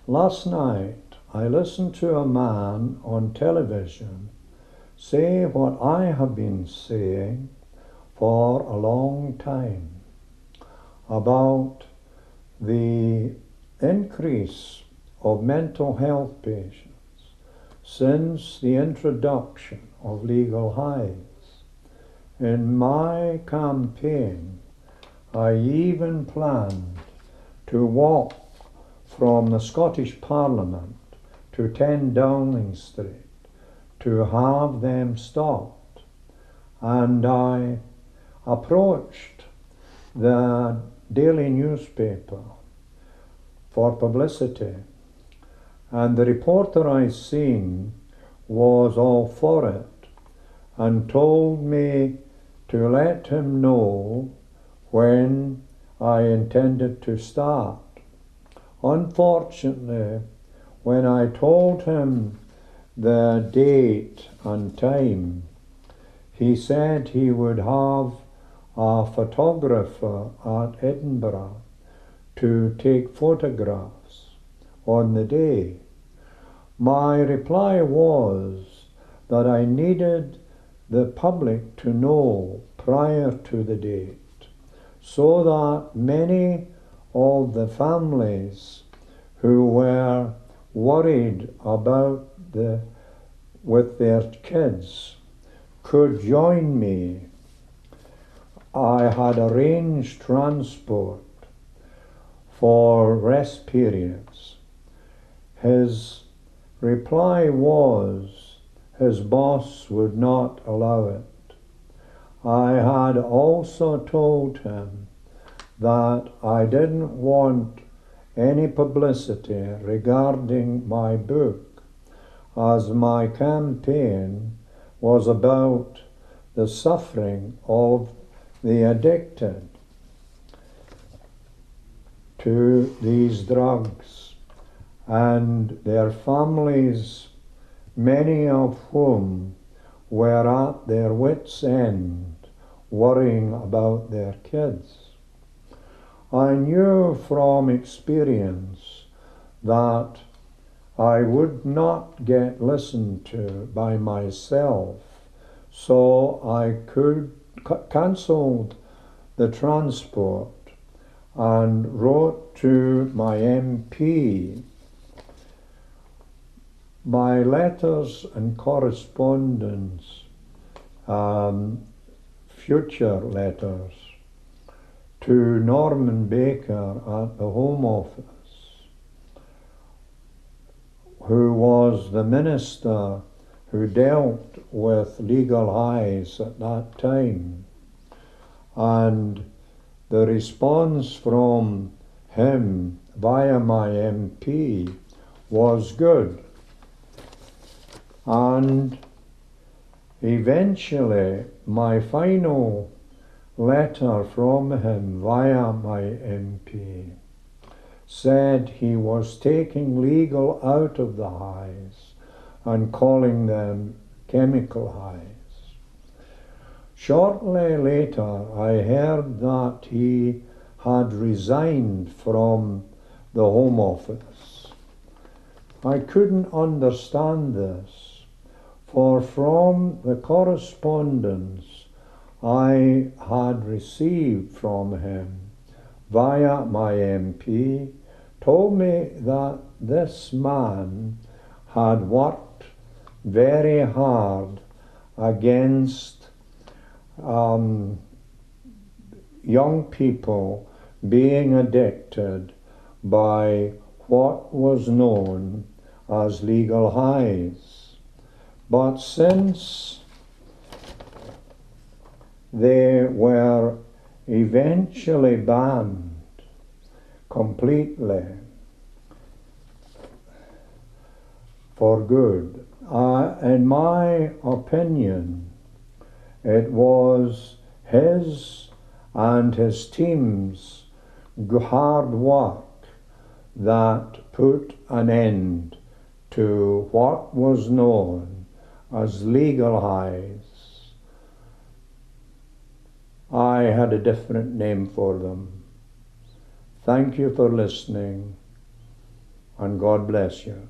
Last night I listened to a man on television say what I have been saying for a long time about the increase of mental health patients since the introduction of legal highs. In my campaign, I even planned to walk from the Scottish Parliament to 10 Downing Street to have them stopped. And I approached the daily newspaper for publicity, and the reporter I seen was all for it and told me to let him know when I intended to start. Unfortunately, when I told him the date and time, he said he would have a photographer at Edinburgh to take photographs on the day. My reply was that I needed the public to know prior to the date, so that many of the families who were worried about with their kids could join me. I had arranged transport for rest periods. His reply was his boss would not allow it. I had also told him that I didn't want any publicity regarding my book, as my campaign was about the suffering of the addicted to these drugs and their families, many of whom were at their wits' end worrying about their kids. I knew from experience that I would not get listened to by myself, so I cancelled the transport and wrote to my MP. My letters and correspondence, future letters, to Norman Baker at the Home Office, who was the minister who dealt with legal highs at that time. And the response from him via my MP was good. And eventually my final letter from him via my MP said he was taking legal out of the highs and calling them chemical highs. Shortly later, I heard that he had resigned from the Home Office. I couldn't understand this, for from the correspondence I had received from him via my MP told me that this man had worked very hard against young people being addicted by what was known as legal highs. But since they were eventually banned completely for good, in my opinion, it was his and his team's hard work that put an end to what was known as legal highs. I had a different name for them. Thank you for listening. and God bless you.